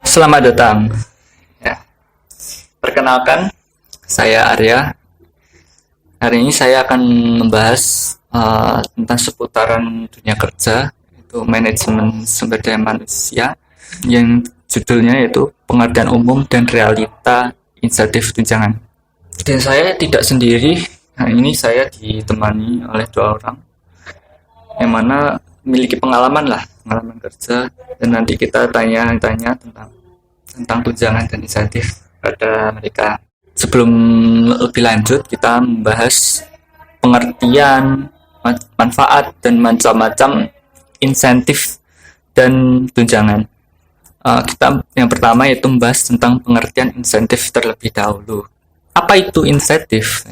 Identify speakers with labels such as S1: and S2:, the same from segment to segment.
S1: Selamat datang. Ya, perkenalkan, saya Arya. Hari ini saya akan membahas tentang seputaran dunia kerja, itu manajemen sumber daya manusia, yang judulnya yaitu pengertian umum dan realita insentif tunjangan. Dan saya tidak sendiri. Nah, ini saya ditemani oleh dua orang, yang mana memiliki pengalaman kerja, dan nanti kita tanya-tanya tentang tunjangan dan insentif pada mereka. Sebelum lebih lanjut, kita membahas pengertian, manfaat, dan macam-macam insentif dan tunjangan. Kita yang pertama yaitu membahas tentang pengertian insentif terlebih dahulu. Apa itu insentif?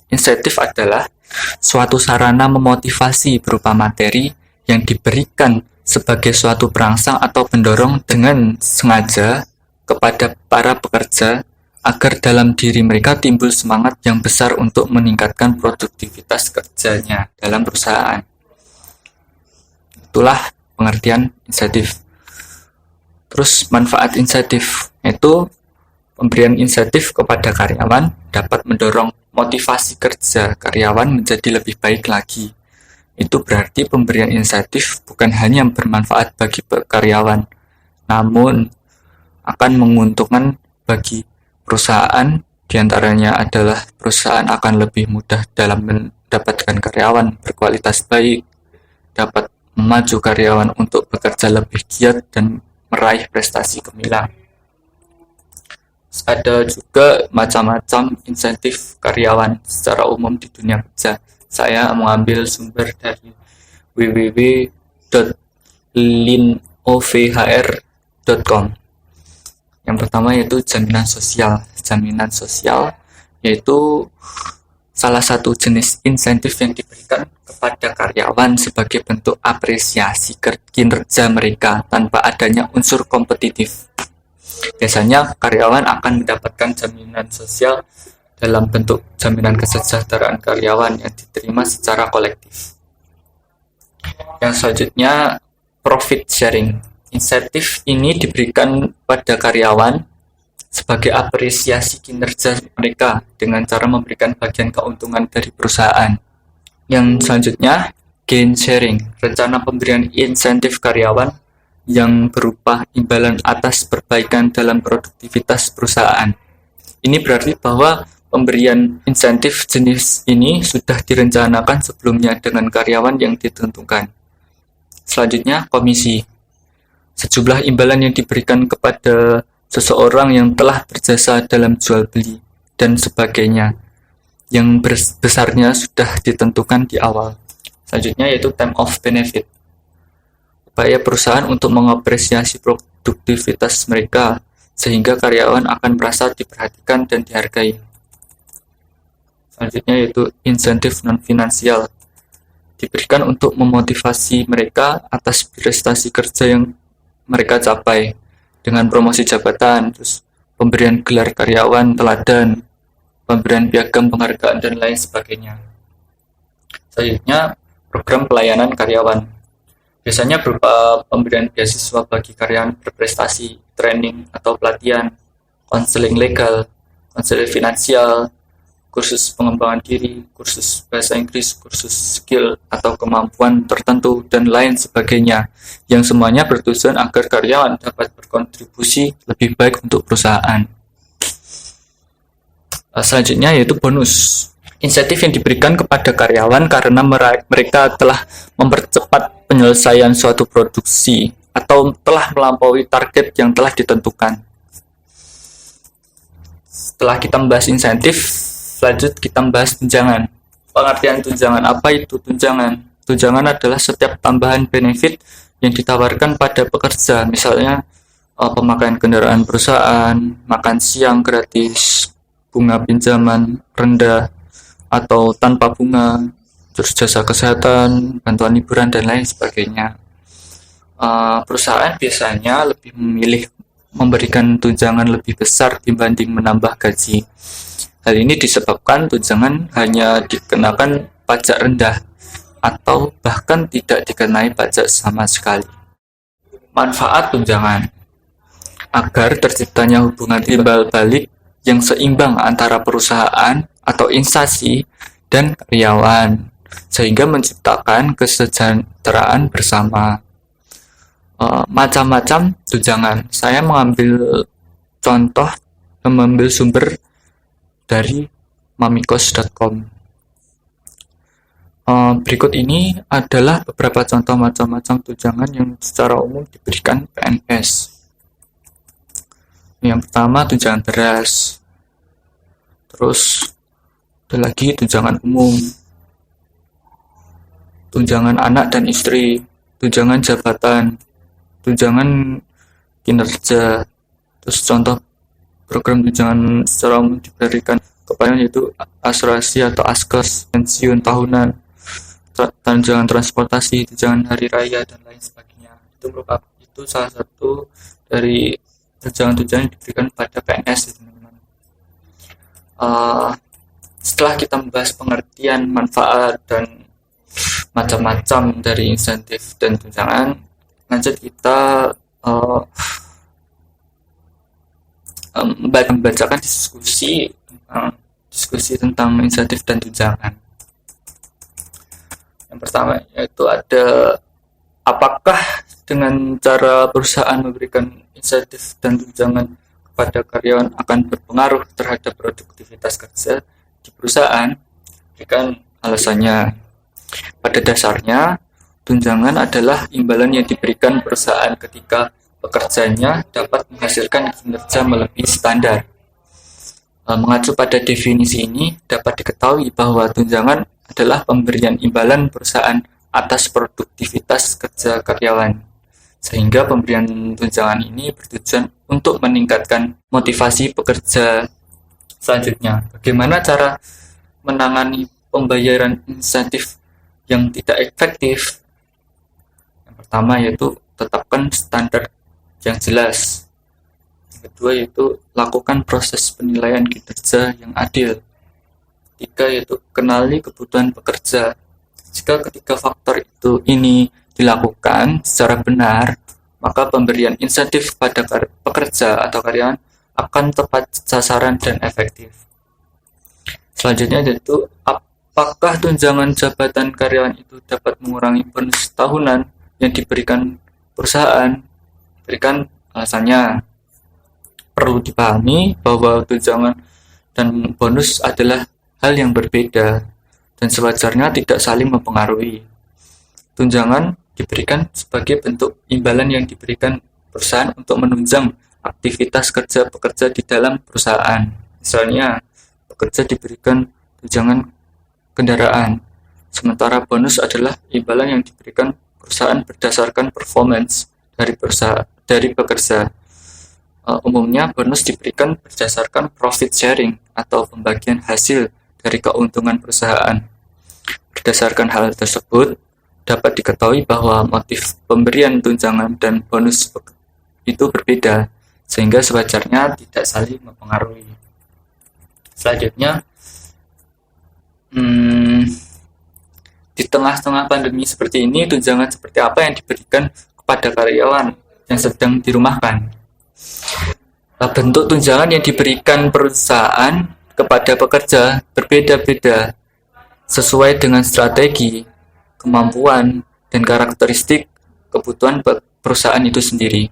S1: Insentif adalah suatu sarana memotivasi berupa materi yang diberikan sebagai suatu perangsang atau pendorong dengan sengaja kepada para pekerja agar dalam diri mereka timbul semangat yang besar untuk meningkatkan produktivitas kerjanya dalam perusahaan. Itulah pengertian insentif. Terus manfaat insentif yaitu pemberian insentif kepada karyawan dapat mendorong motivasi kerja karyawan menjadi lebih baik lagi. Itu berarti pemberian insentif bukan hanya bermanfaat bagi karyawan, namun akan menguntungkan bagi perusahaan. Diantaranya adalah perusahaan akan lebih mudah dalam mendapatkan karyawan berkualitas baik, dapat memacu karyawan untuk bekerja lebih giat dan meraih prestasi gemilang. Ada juga macam-macam insentif karyawan secara umum di dunia kerja. Saya mengambil sumber dari www.linovhr.com. Yang pertama yaitu jaminan sosial. Jaminan sosial yaitu salah satu jenis insentif yang diberikan kepada karyawan sebagai bentuk apresiasi kinerja mereka tanpa adanya unsur kompetitif. Biasanya karyawan akan mendapatkan jaminan sosial dalam bentuk jaminan kesejahteraan karyawan yang diterima secara kolektif. Yang selanjutnya, profit sharing. Insentif ini diberikan pada karyawan sebagai apresiasi kinerja mereka dengan cara memberikan bagian keuntungan dari perusahaan. Yang selanjutnya, gain sharing. Rencana pemberian insentif karyawan yang berupa imbalan atas perbaikan dalam produktivitas perusahaan. Ini berarti bahwa pemberian insentif jenis ini sudah direncanakan sebelumnya dengan karyawan yang ditentukan. Selanjutnya, komisi. Sejumlah imbalan yang diberikan kepada seseorang yang telah berjasa dalam jual beli dan sebagainya, yang besarnya sudah ditentukan di awal. Selanjutnya yaitu time of benefit. Upaya perusahaan untuk mengapresiasi produktivitas mereka sehingga karyawan akan merasa diperhatikan dan dihargai. Selanjutnya yaitu insentif non-finansial. Diberikan untuk memotivasi mereka atas prestasi kerja yang mereka capai dengan promosi jabatan, terus pemberian gelar karyawan teladan, pemberian piagam penghargaan dan lain sebagainya. Selanjutnya program pelayanan karyawan. Biasanya berupa pemberian beasiswa bagi karyawan berprestasi, training atau pelatihan, konseling legal, konseling finansial, kursus pengembangan diri, kursus bahasa Inggris, kursus skill atau kemampuan tertentu, dan lain sebagainya, yang semuanya bertujuan agar karyawan dapat berkontribusi lebih baik untuk perusahaan. Selanjutnya yaitu bonus. Insentif yang diberikan kepada karyawan karena mereka telah mempercepat penyelesaian suatu produksi atau telah melampaui target yang telah ditentukan. Setelah kita membahas insentif, lanjut kita membahas tunjangan. Pengertian tunjangan. Apa itu tunjangan? Tunjangan adalah setiap tambahan benefit yang ditawarkan pada pekerja, misalnya pemakaian kendaraan perusahaan, makan siang gratis, bunga pinjaman rendah atau tanpa bunga, terus jasa kesehatan, bantuan liburan, dan lain sebagainya. Perusahaan biasanya lebih memilih memberikan tunjangan lebih besar dibanding menambah gaji. Hal ini disebabkan tunjangan hanya dikenakan pajak rendah atau bahkan tidak dikenai pajak sama sekali. Manfaat tunjangan. agar terciptanya hubungan timbal balik yang seimbang antara perusahaan atau instansi dan karyawan, sehingga menciptakan kesejahteraan bersama. Macam-macam tunjangan. Saya mengambil sumber dari mamikos.com. Berikut ini adalah beberapa contoh macam-macam tunjangan yang secara umum diberikan PNS. Yang pertama, tunjangan beras. Terus ada lagi tunjangan umum, tunjangan anak dan istri, tunjangan jabatan, tunjangan kinerja. Terus contoh program tunjangan secara umum diberikan kepada yaitu asuransi atau askes, pensiun tahunan, tunjangan transportasi, tunjangan hari raya, dan lain sebagainya. Itu salah satu dari tunjangan-tunjangan yang diberikan pada PNS, teman-teman. Setelah kita membahas pengertian, manfaat, dan macam-macam dari insentif dan tunjangan, lanjut kita membacakan diskusi tentang insentif dan tunjangan. Yang pertama yaitu ada, apakah dengan cara perusahaan memberikan insentif dan tunjangan kepada karyawan akan berpengaruh terhadap produktivitas kerja di perusahaan? Berikan alasannya. Pada dasarnya, tunjangan adalah imbalan yang diberikan perusahaan ketika pekerjanya dapat menghasilkan kinerja melebihi standar. Mengacu pada definisi ini, dapat diketahui bahwa tunjangan adalah pemberian imbalan perusahaan atas produktivitas kerja karyawan, sehingga pemberian tunjangan ini bertujuan untuk meningkatkan motivasi pekerja. Selanjutnya, bagaimana cara menangani pembayaran insentif yang tidak efektif? Yang pertama yaitu tetapkan standar yang jelas. Yang kedua yaitu lakukan proses penilaian kinerja yang adil. Ketiga yaitu kenali kebutuhan pekerja. Jika ketiga faktor ini dilakukan secara benar, maka pemberian insentif pada pekerja atau karyawan akan tepat sasaran dan efektif. Selanjutnya yaitu, apakah tunjangan jabatan karyawan itu dapat mengurangi bonus tahunan yang diberikan perusahaan? Berikan alasannya. Perlu dipahami bahwa tunjangan dan bonus adalah hal yang berbeda dan sewajarnya tidak saling mempengaruhi. Tunjangan diberikan sebagai bentuk imbalan yang diberikan perusahaan untuk menunjang aktivitas kerja pekerja di dalam perusahaan. Misalnya, pekerja diberikan tunjangan kendaraan, sementara bonus adalah imbalan yang diberikan perusahaan berdasarkan performance dari pekerja. Umumnya bonus diberikan berdasarkan profit sharing atau pembagian hasil dari keuntungan perusahaan. Berdasarkan hal tersebut, dapat diketahui bahwa motif pemberian tunjangan dan bonus itu berbeda, sehingga sewajarnya tidak saling mempengaruhi. Selanjutnya, di tengah-tengah pandemi seperti ini, tunjangan seperti apa yang diberikan kepada karyawan yang sedang dirumahkan? Bentuk tunjangan yang diberikan perusahaan kepada pekerja berbeda-beda sesuai dengan strategi, kemampuan, dan karakteristik kebutuhan perusahaan itu sendiri.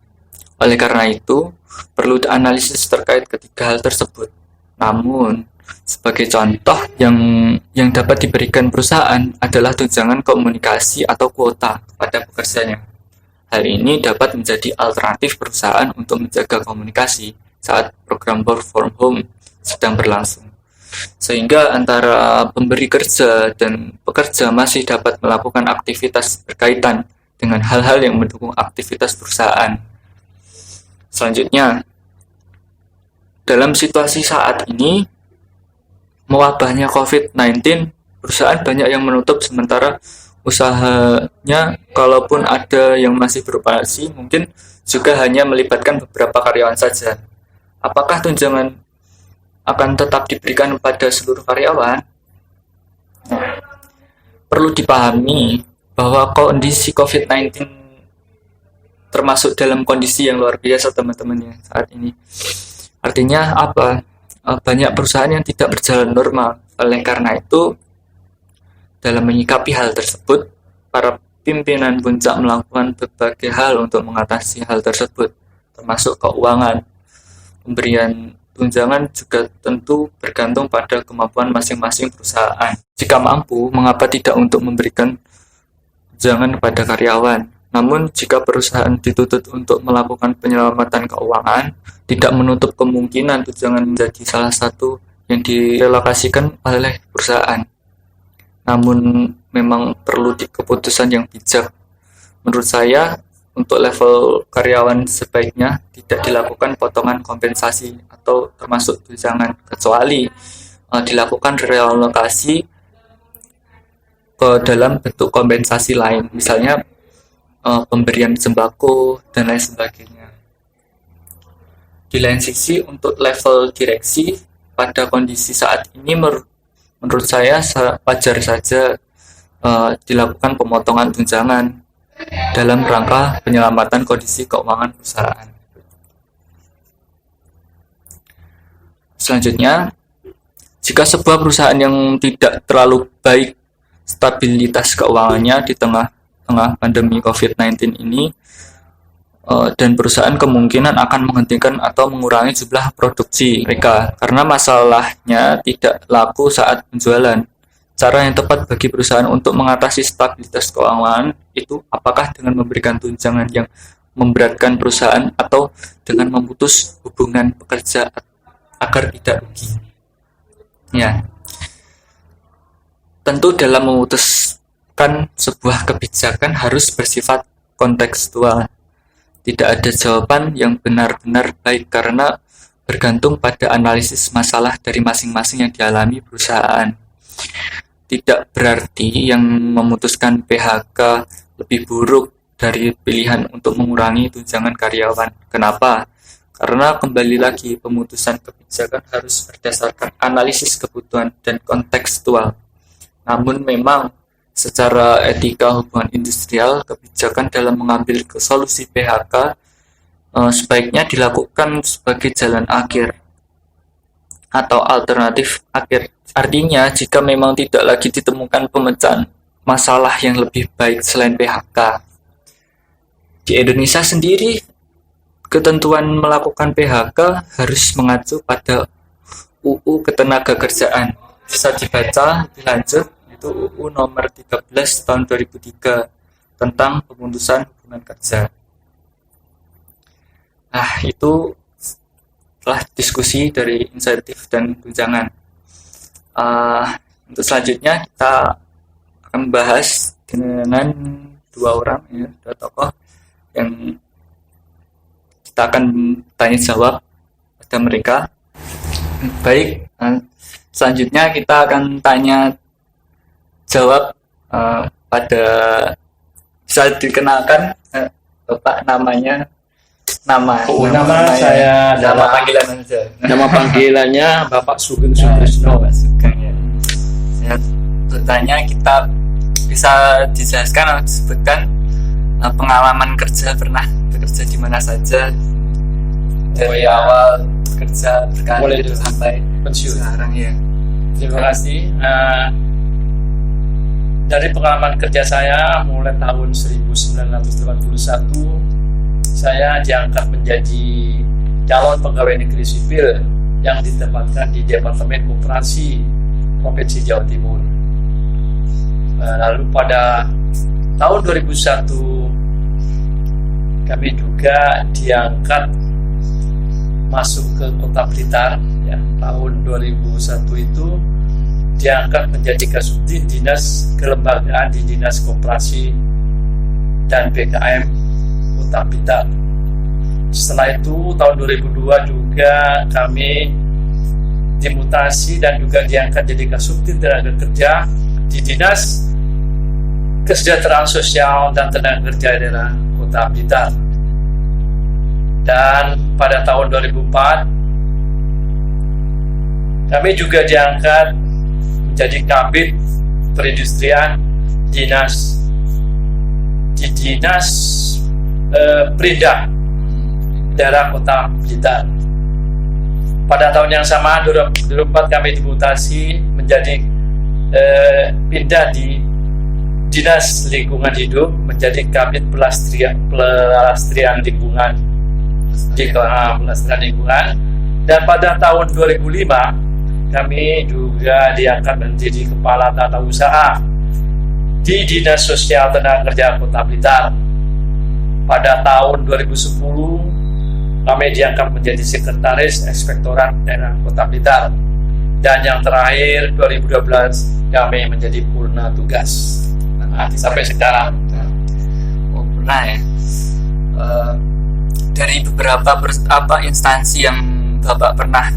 S1: Oleh karena itu, perlu analisis terkait ketiga hal tersebut. Namun, sebagai contoh yang dapat diberikan perusahaan adalah tunjangan komunikasi atau kuota kepada pekerjanya. Hal ini dapat menjadi alternatif perusahaan untuk menjaga komunikasi saat program work from home sedang berlangsung, sehingga antara pemberi kerja dan pekerja masih dapat melakukan aktivitas berkaitan dengan hal-hal yang mendukung aktivitas perusahaan. Selanjutnya, dalam situasi saat ini, mewabahnya COVID-19, perusahaan banyak yang menutup sementara usahanya, kalaupun ada yang masih beroperasi, mungkin juga hanya melibatkan beberapa karyawan saja. Apakah tunjangan akan tetap diberikan pada seluruh karyawan? Perlu dipahami bahwa kondisi COVID-19 termasuk dalam kondisi yang luar biasa teman-teman ya saat ini. Artinya apa? Banyak perusahaan yang tidak berjalan normal. Oleh karena itu, dalam menyikapi hal tersebut, para pimpinan puncak melakukan berbagai hal untuk mengatasi hal tersebut, termasuk keuangan. Pemberian tunjangan juga tentu bergantung pada kemampuan masing-masing perusahaan. Jika mampu, mengapa tidak untuk memberikan tunjangan kepada karyawan? Namun, jika perusahaan dituntut untuk melakukan penyelamatan keuangan, tidak menutup kemungkinan tunjangan menjadi salah satu yang direlokasikan oleh perusahaan. Namun, memang perlu keputusan yang bijak. Menurut saya, untuk level karyawan sebaiknya tidak dilakukan potongan kompensasi atau termasuk tunjangan, kecuali dilakukan relokasi ke dalam bentuk kompensasi lain, misalnya pemberian sembako dan lain sebagainya. Di lain sisi, untuk level direksi pada kondisi saat ini menurut saya wajar saja dilakukan pemotongan tunjangan dalam rangka penyelamatan kondisi keuangan perusahaan. Selanjutnya, jika sebuah perusahaan yang tidak terlalu baik stabilitas keuangannya di tengah pandemi COVID-19 ini, dan perusahaan kemungkinan akan menghentikan atau mengurangi jumlah produksi mereka karena masalahnya tidak laku saat penjualan. Cara yang tepat bagi perusahaan untuk mengatasi stabilitas keuangan itu apakah dengan memberikan tunjangan yang memberatkan perusahaan atau dengan memutus hubungan pekerja agar tidak rugi. Ya. Tentu dalam memutuskan sebuah kebijakan harus bersifat kontekstual. Tidak ada jawaban yang benar-benar baik karena bergantung pada analisis masalah dari masing-masing yang dialami perusahaan. Tidak berarti yang memutuskan PHK lebih buruk dari pilihan untuk mengurangi tunjangan karyawan. Kenapa? Karena kembali lagi pemutusan kebijakan harus berdasarkan analisis kebutuhan dan kontekstual. Namun memang secara etika hubungan industrial, kebijakan dalam mengambil solusi PHK sebaiknya dilakukan sebagai jalan akhir atau alternatif akhir. Artinya, jika memang tidak lagi ditemukan pemecahan masalah yang lebih baik selain PHK. Di Indonesia sendiri, ketentuan melakukan PHK harus mengacu pada UU Ketenagakerjaan. Bisa dibaca lebih lanjut, itu UU nomor 13 tahun 2003 tentang pemutusan hubungan kerja. Nah, itu telah diskusi dari insentif dan tunjangan. Untuk selanjutnya kita akan membahas dengan dua tokoh yang kita akan tanya jawab pada mereka. Baik, selanjutnya kita akan tanya jawab pada, bisa dikenalkan Bapak namanya? Nama
S2: saya
S1: nama panggilan saja.
S2: Nama panggilannya Bapak Sugeng Sutrisno.
S1: Ya. Saya bertanya, kita bisa dijelaskan atau disebutkan pengalaman kerja, pernah bekerja di mana saja dari awal kerja berkarir sampai
S2: pensiun
S1: sekarang ya.
S2: Terima kasih. Dari pengalaman kerja saya mulai tahun 1981 saya diangkat menjadi calon pegawai negeri sipil yang ditempatkan di Departemen Koperasi Provinsi Jawa Timur. Lalu pada tahun 2001 kami juga diangkat masuk ke Kota Blitar. Ya, tahun 2001 itu diangkat menjadi Kasubdit Dinas Kelembagaan di Dinas Koperasi dan BKM Kota Blitar. Setelah itu tahun 2002 juga kami dimutasi dan juga diangkat jadi Kasubdit Tenaga Kerja di Dinas Kesejahteraan Sosial dan Tenaga Kerja Daerah Kota Blitar. Dan pada tahun 2004 kami juga diangkat menjadi Kabid Perindustrian di Dinas Perindak, daerah Kota Blitar. Pada tahun yang sama 2004 kami dimutasi menjadi pindah di Dinas Lingkungan Hidup menjadi Kabid Pelestarian Lingkungan di Pelestarian Lingkungan. Dan pada tahun 2005 kami juga diangkat menjadi Kepala Tata Usaha di Dinas Sosial Tenaga Kerja Kota Blitar. Pada tahun 2010 kami diangkat menjadi Sekretaris Inspektorat Daerah Kota Blitar. Dan yang terakhir 2012 kami menjadi purna tugas. Sampai sekarang.
S1: Oh, pernah ya. Dari beberapa instansi yang Bapak pernah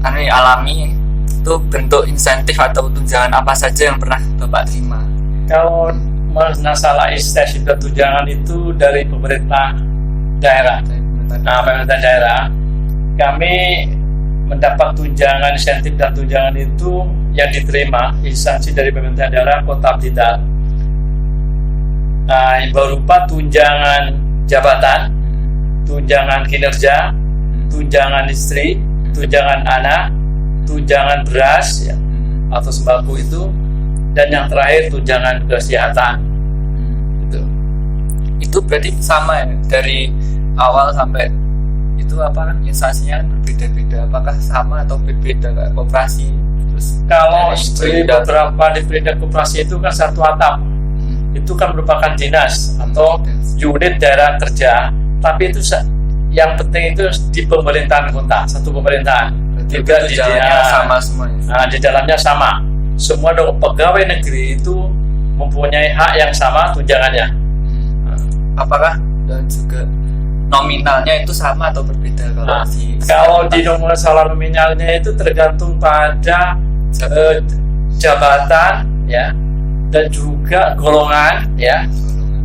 S1: alami, itu bentuk insentif atau tunjangan apa saja yang pernah Bapak terima?
S2: Kalau masalah insentif dan tunjangan itu dari pemerintah daerah. Pemerintah daerah, kami mendapat tunjangan insentif dan tunjangan itu yang diterima instansi dari pemerintah daerah Kota Blitar. Berupa tunjangan jabatan, tunjangan kinerja, tunjangan istri, tunjangan anak, tunjangan beras ya, atau sembako itu, dan yang terakhir tunjangan kesehatan.
S1: Itu berarti sama ya, dari awal sampai itu instansinya kan berbeda-beda. Apakah sama atau berbeda kayak koperasi? Terus
S2: kalau di beberapa di perintah koperasi itu kan satu atap, itu kan merupakan dinas atau unit daerah kerja, tapi itu yang penting itu di pemerintahan kota, satu pemerintahan. Juga di dalamnya
S1: sama semuanya.
S2: Di dalamnya sama. Semua pegawai negeri itu mempunyai hak yang sama tunjangannya.
S1: Apakah dan juga nominalnya itu sama atau berbeda
S2: kalau di masalah nominalnya itu tergantung pada jabatan ya, dan juga golongan ya,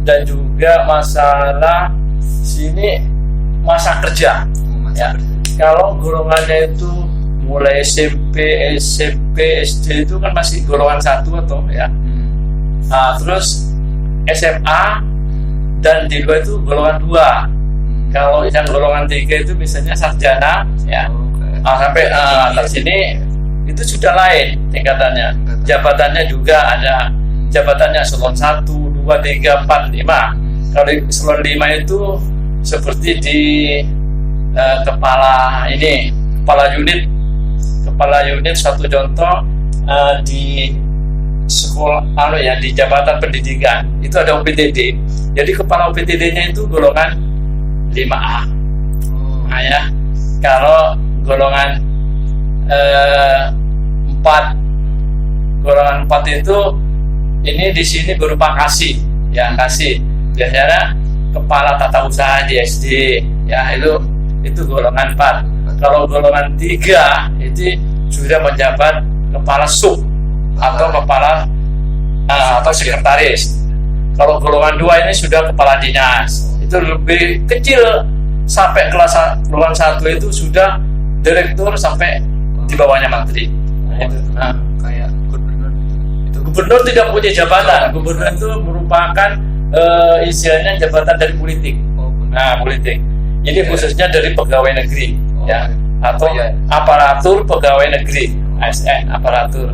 S2: dan juga masalah sini masa kerja ya. Kalau golongannya itu mulai SMP, SD itu kan masih golongan 1 atau ya. Terus SMA dan di luar itu golongan 2. Kalau yang golongan 3 itu misalnya sarjana ya. Sampai atas sini itu sudah lain tingkatannya. Jabatannya juga ada jabatannya eselon 1, 2, 3, 4, 5. Kalau eselon 5 itu seperti di kepala unit satu contoh di sekolah di jabatan pendidikan itu ada UPTD. Jadi kepala UPTD-nya itu golongan 5A. Ya. Kalau golongan 4 itu ini di sini berupa kasih. Biasanya kepala tata usaha di SD ya, itu golongan 4. Kalau golongan 3 itu sudah menjabat kepala sub atau kepala atau sekretaris. Kalau golongan 2 ini sudah kepala dinas. Itu lebih kecil, sampai golongan 1 itu sudah direktur sampai di bawahnya menteri.
S1: Kayak gubernur.
S2: Gubernur tidak punya jabatan. Gubernur itu merupakan istilahnya jabatan dari politik. Politik. Jadi khususnya dari pegawai negeri ya, atau aparatur pegawai negeri, ASN, aparatur.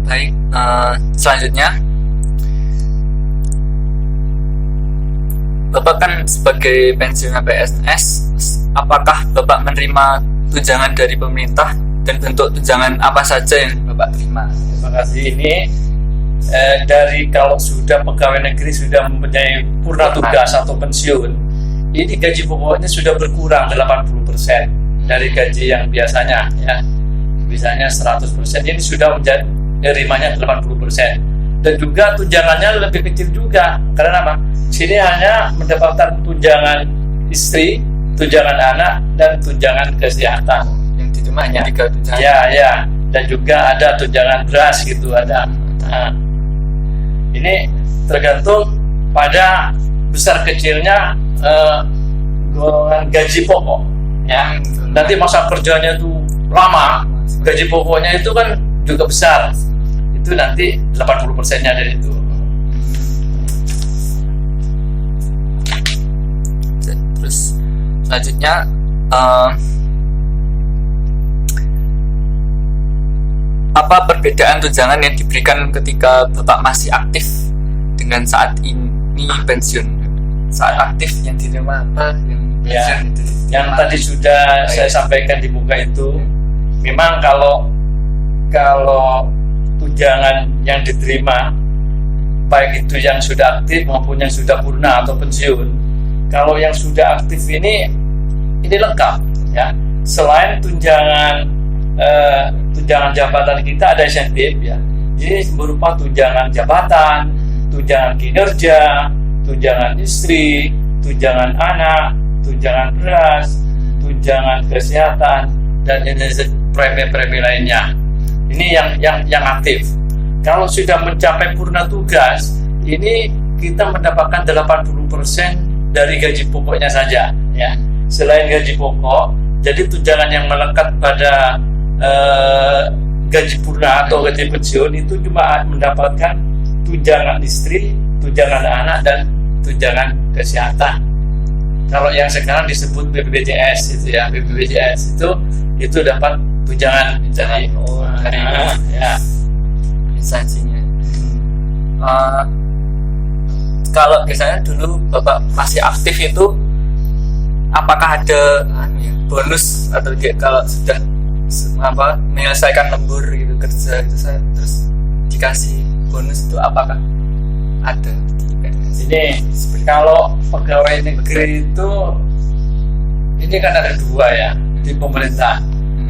S1: Baik, selanjutnya Bapak kan sebagai pensiunan PNS, apakah Bapak menerima tunjangan dari pemerintah dan bentuk tunjangan apa saja yang Bapak terima?
S2: Terima kasih. Ini dari kalau sudah pegawai negeri sudah mempunyai purna tugas atau pensiun, ini gaji pokoknya sudah berkurang 80% dari gaji yang biasanya ya. Biasanya 100%, ini sudah menjadi nerimanya 80%. Dan juga tunjangannya lebih kecil juga. Karena apa? Sini hanya mendapatkan tunjangan istri, tunjangan anak, dan tunjangan kesehatan.
S1: Yang diterima hanya 3 tunjangan.
S2: Ya. Dan juga ada tunjangan beras gitu ada. Ini tergantung pada besar kecilnya golongan gaji pokok. Ya. Nanti masa kerjanya itu lama, gaji pokoknya itu kan juga besar. Itu nanti 80%-nya dari itu.
S1: Selanjutnya apa perbedaan tunjangan yang diberikan ketika Bapak masih aktif dengan saat ini pensiun? Saat aktif yang diterima apa, yang
S2: Ya,
S1: pensiun itu diterima
S2: yang tadi sudah saya sampaikan di muka itu, memang kalau tunjangan yang diterima, baik itu yang sudah aktif maupun yang sudah purna atau pensiun, kalau yang sudah aktif ini lengkap, ya. Selain tunjangan jabatan kita ada insentif, ya. Ini berupa tunjangan jabatan, tunjangan kinerja, tunjangan istri, tunjangan anak, tunjangan beras, tunjangan kesehatan, dan premi-premi lainnya. Ini yang aktif. Kalau sudah mencapai purna tugas, ini kita mendapatkan 80% dari gaji pokoknya saja, ya. Selain gaji pokok, jadi tunjangan yang melekat pada gaji purna atau gaji pensiun itu cuma mendapatkan tunjangan istri, tunjangan anak, dan tunjangan kesehatan. Kalau yang sekarang disebut BPJS itu, ya, BPJS itu dapat tunjangan dari ya,
S1: instansinya. Kalau biasanya dulu Bapak masih aktif itu, apakah ada bonus atau kalau sudah menyelesaikan lembur gitu kerja itu terus dikasih bonus itu, apakah ada?
S2: Ini kalau pegawai negeri itu ini kan ada dua, ya, di pemerintah.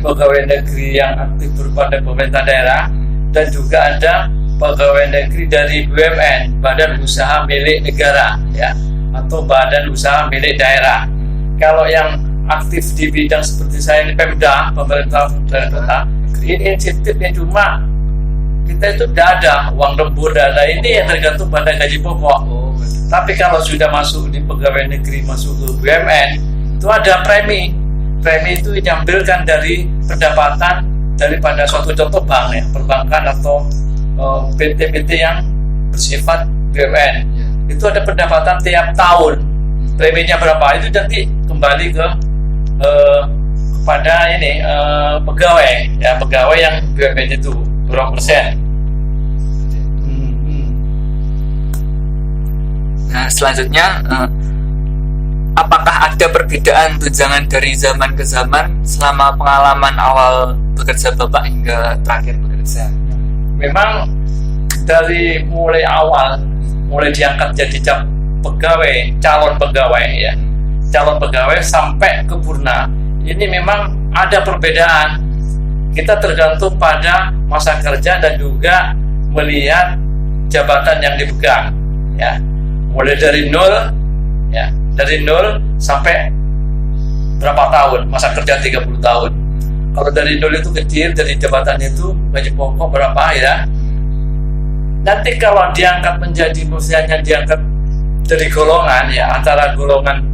S2: Pegawai negeri yang aktif berupa pemerintah daerah, dan juga ada pegawai negeri dari BUMN, Badan Usaha Milik Negara, ya, atau Badan Usaha Milik Daerah. Kalau yang aktif di bidang seperti saya ini Pemda, pemerintah daerah, ini insentifnya cuma kita itu tidak ada uang lembur, tidak ada, ini yang tergantung pada gaji pokok. Tapi kalau sudah masuk di pegawai negeri, masuk ke BUMN, itu ada premi. Premi itu diambilkan dari pendapatan daripada suatu contoh bank, ya, perbankan atau PT-PT yang bersifat BUMN. Itu ada pendapatan tiap tahun. Preminya berapa itu nanti kembali kepada ini pegawai, ya, pegawai yang BUMN itu berapa persen.
S1: Nah, selanjutnya apakah ada perbedaan tunjangan dari zaman ke zaman selama pengalaman awal bekerja Bapak hingga terakhir bekerja?
S2: Memang dari mulai awal, mulai diangkat jadi calon pegawai, ya, calon pegawai sampai ke purna, ini memang ada perbedaan. Kita tergantung pada masa kerja dan juga melihat jabatan yang dipegang, ya. Mulai dari nol, ya, dari nol sampai berapa tahun, masa kerja 30 tahun. Kalau dari nol itu kecil, dari jabatannya itu gaji pokok berapa, ya. Nanti kalau diangkat menjadi, misalnya diangkat dari golongan, ya, antara golongan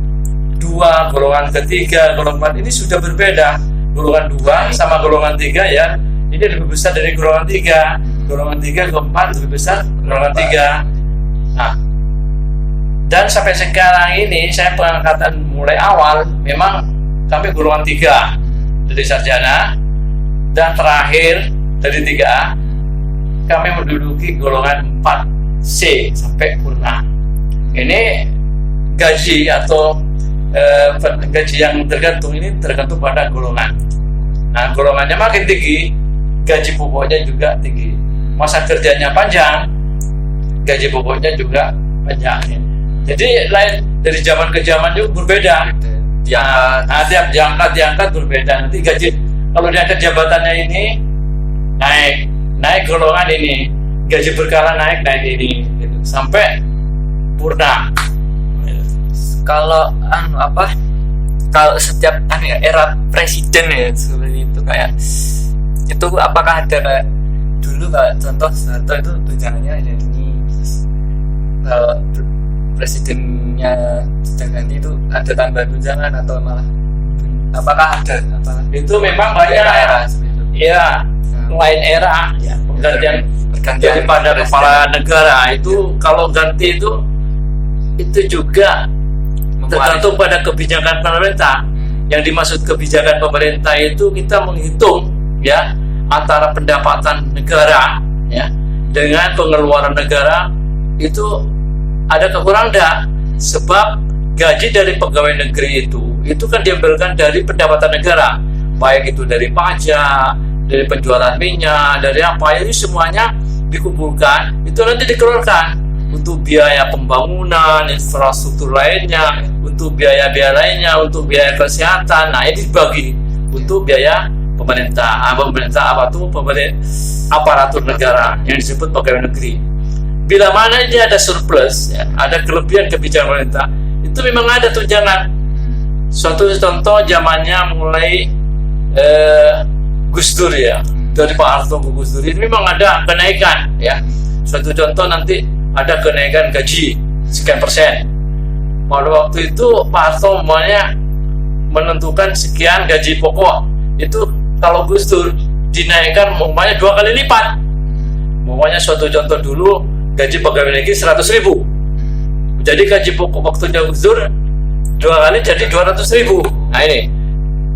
S2: 2, golongan ketiga, golongan ini sudah berbeda. Golongan 2 sama golongan 3, ya, ini lebih besar dari golongan 3. Golongan 3 ke 4 lebih besar golongan 3. Nah, dan sampai sekarang ini saya pengangkatan mulai awal memang kami golongan 3 dari sarjana, dan terakhir dari 3A kami menduduki golongan 4C sampai purna. Ini gaji atau gaji yang tergantung pada golongan. Nah, golongannya makin tinggi, gaji pokoknya juga tinggi. Masa kerjanya panjang, gaji pokoknya juga panjang. Jadi lain dari zaman ke zaman juga berbeda. Tiap diangkat berbeda. Nanti gaji, kalau diangkat jabatannya ini naik golongan ini, gaji berkala naik ini, gitu, sampai purna.
S1: Kalau kalau setiap era presiden, ya, seperti itu, kayak itu apakah ada kayak dulu kayak contoh Soeharto itu tunjangannya ini, kalau presidennya sudah ganti itu ada tambahan tunjangan atau malah apakah ada
S2: itu memang banyak
S1: era seperti itu?
S2: Ya, lain era, ya, pergantian daripada kepala negara itu. Kalau ganti itu juga tergantung pada kebijakan pemerintah. Yang dimaksud kebijakan pemerintah itu kita menghitung ya antara pendapatan negara ya dengan pengeluaran negara itu ada kekurangan enggak? Sebab gaji dari pegawai negeri itu kan diambilkan dari pendapatan negara, baik itu dari pajak, dari penjualan minyak, dari apa, itu semuanya dikumpulkan, itu nanti dikeluarkan untuk biaya pembangunan, infrastruktur lainnya, untuk biaya-biaya lainnya, untuk biaya kesehatan. Nah, ini dibagi untuk biaya pemerintah aparatur negara yang disebut pegawai negeri. Bila mana ini ada surplus, ya, ada kelebihan kebijakan pemerintah, itu memang ada tunjangan. Suatu contoh zamannya mulai Gus Dur ya, dari Pak Harto ke Gus Dur, ini memang ada kenaikan ya. Suatu contoh nanti ada kenaikan gaji sekian persen. Pada waktu itu Pak Harto menentukan sekian gaji pokok. Itu kalau Gus Dur dinaikkan umpamanya 2 kali lipat. Umpamanya suatu contoh dulu gaji pegawai negeri 100.000. Jadi gaji pokok waktunya Gus Dur 2 kali jadi 200.000. Nah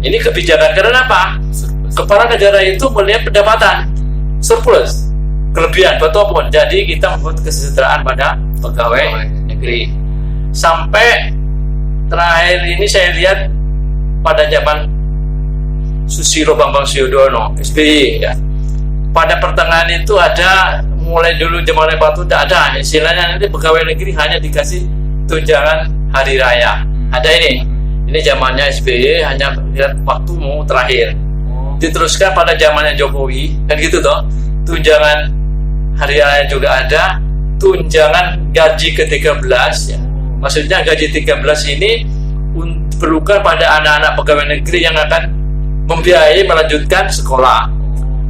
S2: ini kebijakan karena apa? Kepala negara itu melihat pendapatan surplus, kelebihan betul. Jadi kita membuat kesejahteraan pada pegawai negeri. Sampai terakhir ini saya lihat pada zaman Susilo Bambang Yudhoyono SBY ya. Pada pertengahan itu ada, mulai dulu zaman Pak Harto tidak ada istilahnya nanti pegawai negeri hanya dikasih tunjangan hari raya. Ada ini zamannya SBY, hanya lihat waktu mau terakhir. Diteruskan pada zamannya Jokowi kan gitu toh, tunjangan hari raya juga ada, tunjangan gaji ke-13 ya. Maksudnya gaji 13 ini diperlukan pada anak-anak pegawai negeri yang akan membiayai melanjutkan sekolah,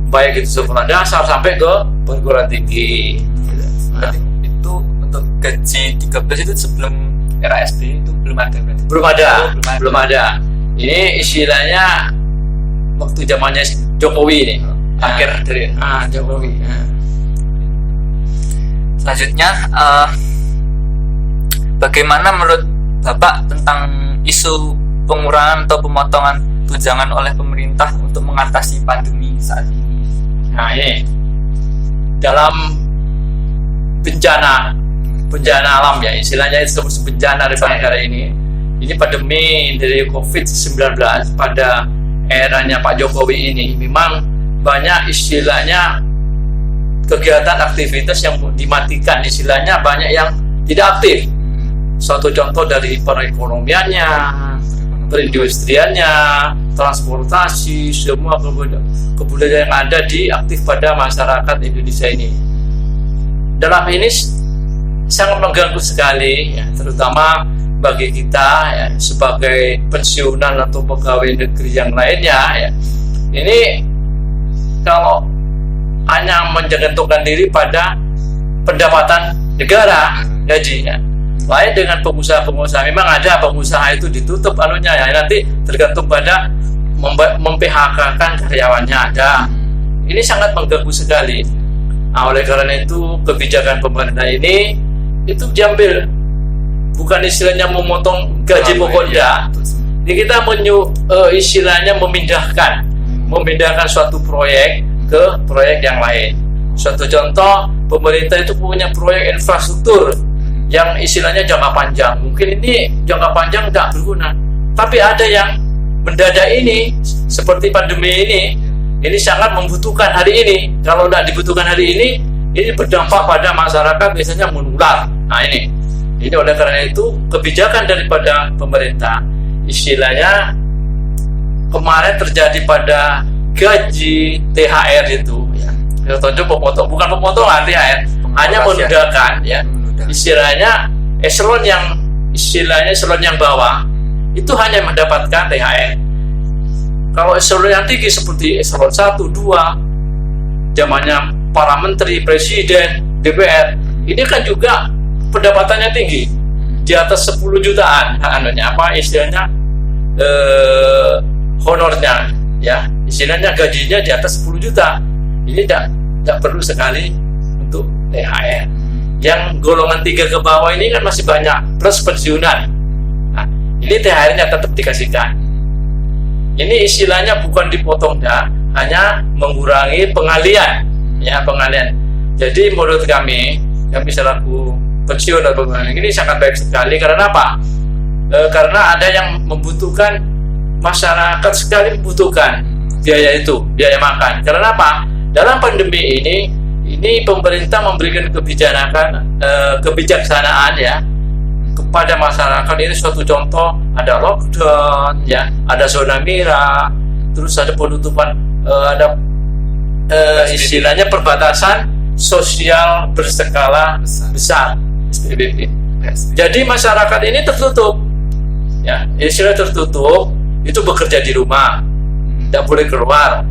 S2: baik itu sekolah dasar sampai ke perguruan tinggi.
S1: Nah, itu untuk gaji 13 itu sebelum era SBY itu belum ada berarti? Belum ada. Ini istilahnya waktu zamannya Jokowi ini, akhir dari Jokowi. Selanjutnya, bagaimana menurut Bapak tentang isu pengurangan atau pemotongan tunjangan oleh pemerintah untuk mengatasi pandemi saat ini?
S2: Nah, ini dalam bencana alam ya, istilahnya itu bencana di negara ini pandemi dari COVID-19 pada eranya Pak Jokowi ini memang banyak istilahnya kegiatan aktivitas yang dimatikan, istilahnya banyak yang tidak aktif. Suatu contoh dari perekonomiannya, perindustriannya, transportasi, semua kebudayaan yang ada aktif pada masyarakat Indonesia ini. Dalam ini sangat mengganggu sekali, ya, terutama bagi kita ya, sebagai pensiunan atau pegawai negeri yang lainnya. Ya. Ini kalau hanya menjantungkan diri pada pendapatan negara gajinya. Lain dengan pengusaha-pengusaha, memang ada pengusaha itu ditutup anunya ya, nanti tergantung pada mem-PHK-kan karyawannya ada. Ini sangat mengganggu sekali. Nah, oleh karena itu kebijakan pemerintah ini itu diambil, bukan istilahnya memotong gaji pokok ya. Jadi kita istilahnya memindahkan suatu proyek ke proyek yang lain. Suatu contoh, pemerintah itu punya proyek infrastruktur yang istilahnya jangka panjang. Mungkin ini jangka panjang tidak berguna, tapi ada yang mendadak ini seperti pandemi ini sangat membutuhkan hari ini. Kalau tidak dibutuhkan hari ini berdampak pada masyarakat, biasanya menular. Nah ini oleh karena itu kebijakan daripada pemerintah, istilahnya kemarin terjadi pada gaji THR itu ya. Bukan pemotongan THR, hanya menundaan ya. Istilahnya eselon yang bawah itu hanya mendapatkan THR. Kalau eselon yang tinggi seperti eselon 1, 2, zamannya para menteri, presiden, DPR, ini kan juga pendapatannya tinggi, di atas 10 jutaan istilahnya honornya ya, istilahnya gajinya di atas 10 juta. Ini tidak perlu sekali untuk THR. Yang golongan 3 ke bawah ini kan masih banyak, plus pensiunan. Nah, ini THR-nya tetap dikasihkan. Ini istilahnya bukan dipotong dah, hanya mengurangi pengalian, ya pengalian. Jadi menurut kami selaku pensiun atau bagaimana, ini sangat baik sekali. Karena apa? Karena ada yang membutuhkan, masyarakat sekali membutuhkan biaya itu, biaya makan. Karena apa? Dalam pandemi ini pemerintah memberikan kebijaksanaan ya kepada masyarakat. Ini suatu contoh, ada lockdown ya, ada zona merah, terus ada penutupan, ada istilahnya perbatasan sosial berskala besar, SPBB. Jadi masyarakat ini tertutup ya, istilah tertutup itu bekerja di rumah, tidak boleh keluar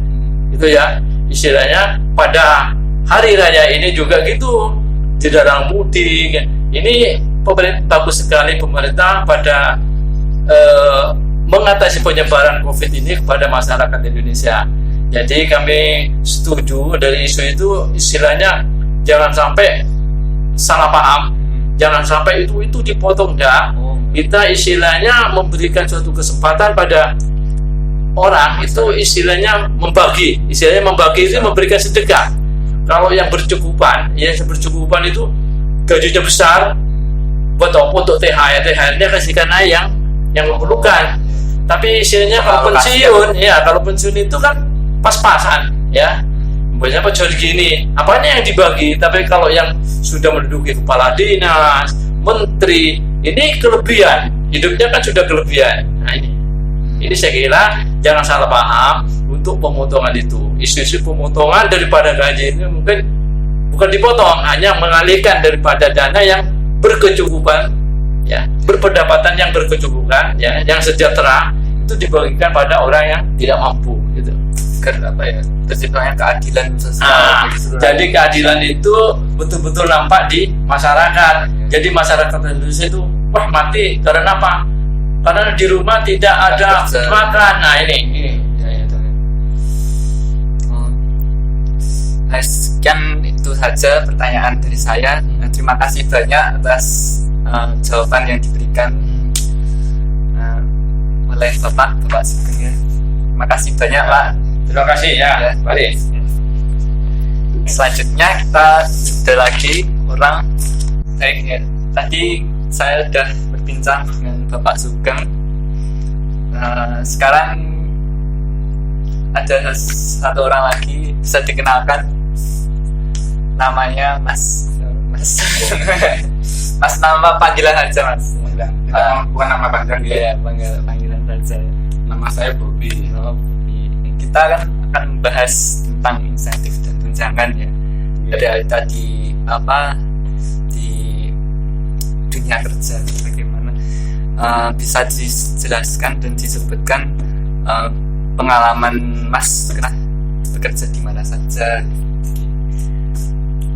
S2: itu ya. Istilahnya pada hari raya ini juga gitu, dilarang mudik. Ini pemerintah bagus sekali, pemerintah pada mengatasi penyebaran COVID ini kepada masyarakat Indonesia. Jadi kami setuju dari isu itu, istilahnya jangan sampai salah paham, jangan sampai itu dipotong dah. Kita istilahnya memberikan suatu kesempatan pada orang itu, istilahnya membagi itu memberikan sedekah. Kalau yang bercukupan itu gajinya besar, buat apa untuk THR-nya kasihkan aja yang memerlukan. Tapi istilahnya kalau pensiun itu kan pas-pasan ya. Banyak pensiun gini, apanya yang dibagi. Tapi kalau yang sudah menduduki kepala dinas, menteri, ini kelebihan, hidupnya kan sudah kelebihan. Nah ini saya kira jangan salah paham untuk pemotongan itu. Isu-isu pemotongan daripada gaji ini mungkin bukan dipotong, hanya mengalihkan daripada dana yang berkecukupan ya, berpendapatan yang berkecukupan ya, yang sejahtera, itu dibagikan pada orang yang tidak mampu gitu.
S1: Karena apa ya, terciptanya keadilan sosial.
S2: Jadi keadilan itu betul-betul nampak di masyarakat. Jadi masyarakat Indonesia itu wah mati karena apa? Karena di rumah tidak ada makan. Nah ini.
S1: Sekian itu saja pertanyaan dari saya. Terima kasih banyak atas jawaban yang diberikan oleh Bapak Sugeng. Terima kasih banyak Pak.
S2: Terima kasih ya. Baik.
S1: Selanjutnya kita ada lagi orang. Tadi saya sudah berbincang dengan Bapak Sugeng. Sekarang ada satu orang lagi, bisa dikenalkan, namanya Mas. Mas, nama panggilan aja Mas.
S3: Bukan nama panggilan
S1: ya, panggilan saja.
S3: Nama saya Bobi.
S1: Kita kan akan membahas tentang insentif dan tunjangan ya. Ada tadi di dunia kerja bagaimana, bisa dijelaskan dan disebutkan pengalaman Mas pernah bekerja di mana saja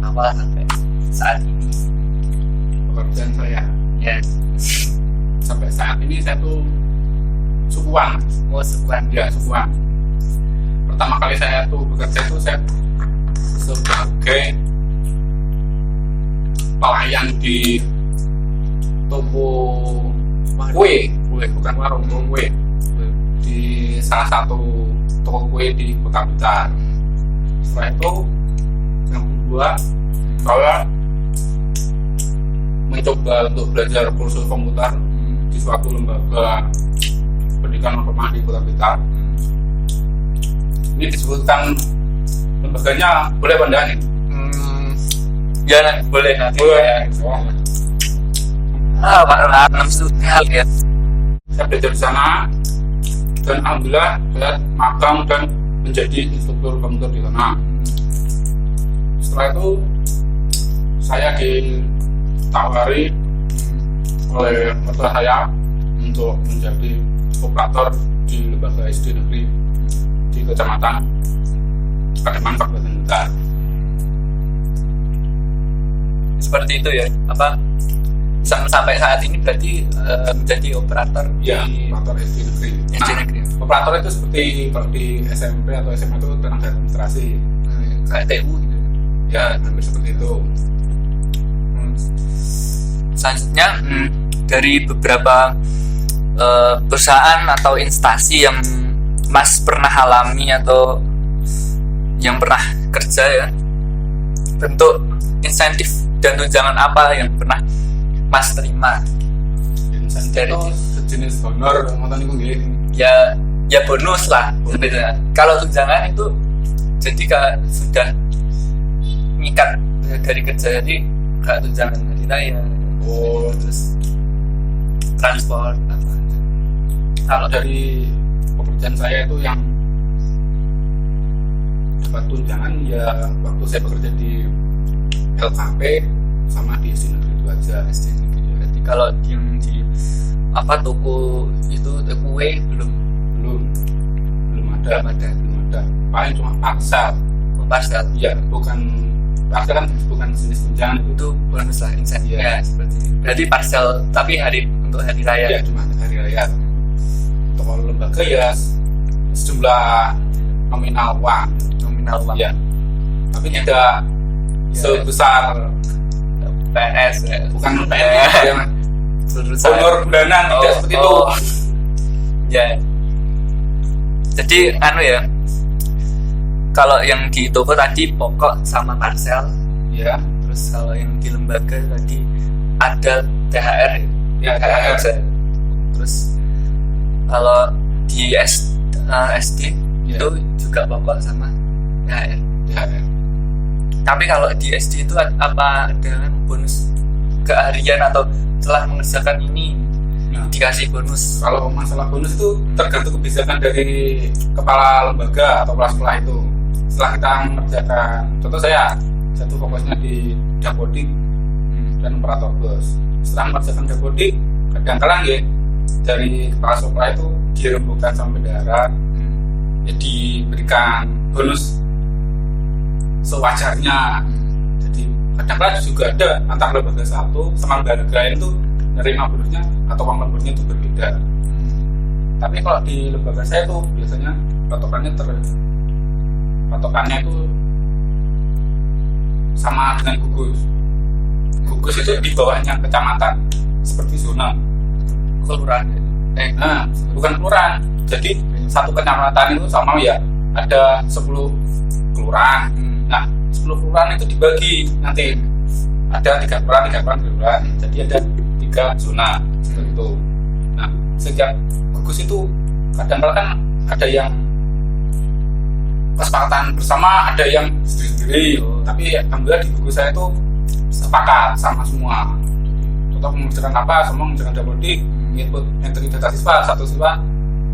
S1: awal sampai saat ini.
S3: Pekerjaan saya
S1: Ya.
S3: sampai saat ini saya tuh sukuan.
S1: Sukuan.
S3: Ya, sukuan. Pertama kali saya tuh bekerja itu saya sebagai pelayan di toko kue, bukan warung, toko kue di salah satu toko kue di Kota Blitar. Setelah itu yang kedua saya mencoba untuk belajar kursus komputer di suatu lembaga pendidikan formal di Kota Blitar. Ini disebutkan lembaganya, boleh Pak Dani?
S1: Ya boleh nanti.
S3: Boleh.
S1: Pak 6 studial ya.
S3: Saya belajar di sana dan alhamdulillah saya magang dan menjadi instruktur komputer di sana. Setelah itu saya ditawari oleh mertua saya untuk menjadi operator di lembaga SD negeri di Kecamatan Pademangan Kabupaten Blitar.
S1: Seperti itu ya. Sampai saat ini berarti menjadi operator
S3: Ya,
S1: di
S3: operator SD negeri.
S1: SD negeri.
S3: Operator itu seperti kalau di SMP atau SMA itu tenaga administrasi.
S1: Kayak TU gitu.
S3: Ya, hampir seperti itu.
S1: Selanjutnya dari beberapa perusahaan atau instansi yang Mas pernah alami atau yang pernah kerja ya, bentuk insentif dan tunjangan apa yang pernah Mas terima?
S3: Insentif itu sejenis honor ngoten niku nggih.
S1: Ya bonus lah sebenarnya. Kalau tunjangan itu jadi kalau sudah ngikat dari kerja, jadi kayak tunjangan hari raya, terus transport apa.
S3: Kalau dari pekerjaan saya itu yang dapat tunjangan ya waktu saya bekerja di LKP sama di SD Negeri 2 aja.
S1: SD Negeri 2. Jadi kalau yang di apa toko itu kue belum
S3: ada. Paling cuma parsel.
S1: Parsel.
S3: Ya, parsel kan bukan jenis tunjangan
S1: itu bonus lah insentif ya, seperti itu. Berarti parsel tapi untuk hari raya.
S3: Ya, cuma hari raya. Untuk lembaga ya sejumlah nominal uang. Ya. Tapi tidak sebesar
S1: PNS ya.
S3: Bukan PNS ya. Honor bulanan tidak seperti itu.
S1: Ya. Jadi ya. Kalau yang di toko tadi pokok sama parsel.
S3: Ya.
S1: Terus kalau yang di lembaga tadi ada THR
S3: ya. THR.
S1: Terus kalau di SD itu juga pokok sama THR. Tapi kalau di SD itu apa ada bonus keharian atau telah mengerjakan ini dikasih bonus?
S3: Kalau masalah bonus itu tergantung kebijakan dari kepala lembaga atau kepala sekolah itu. Setelah kita mengerjakan, contoh saya satu fokusnya di Dapodik dan operator bus. Setelah mengerjakan Dapodik, kadang-kadang ya dari kepala sekolah itu dirembukan sampai darat, ya diberikan bonus sewajarnya. Jadi kadang-kadang juga ada antar lembaga satu sama lembaga lain itu nerima bonusnya atau uang lemburnya itu berbeda. Tapi kalau di lembaga saya itu biasanya patokannya itu sama dengan gugus. Gugus itu di bawahnya kecamatan, seperti zona
S1: kelurahan.
S3: Bukan kelurahan. Jadi satu kecamatan itu sama ya ada 10 kelurahan. Nah, 10 kelurahan itu dibagi nanti ada 3 kelurahan. Jadi ada 3 zona seperti itu. Nah, sejak gugus itu kadang-kadang ada yang kesepakatan bersama, ada yang sendiri-sendiri. Tapi alhamdulillah di gugus saya itu sepakat sama semua. Contoh mengerjakan apa, semua mengerjakan Dapodik, input entry data siswa, satu siswa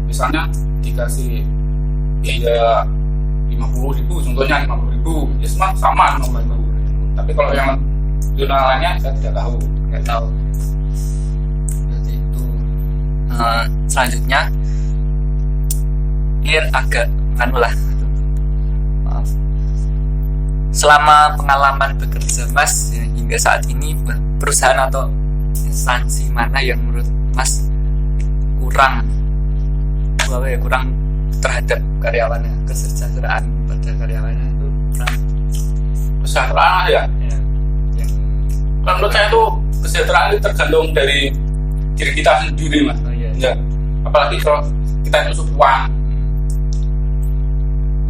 S3: misalnya dikasih biaya 50.000, contohnya 50.000, ya semua sama 50.000. Tapi kalau yang zona lainnya saya tidak tahu.
S1: Jadi itu. Selanjutnya ini agak maaf. Selama pengalaman bekerja Mas ya, hingga saat ini perusahaan atau instansi mana yang menurut Mas kurang terhadap karyawannya, kesejahteraan pada karyawannya itu kurang?
S3: Kesejahteraan ya. Kalau menurut saya itu kesejahteraan itu tergantung dari diri kita sendiri, Mas. Ya. Apalagi kalau kita itu sukuan.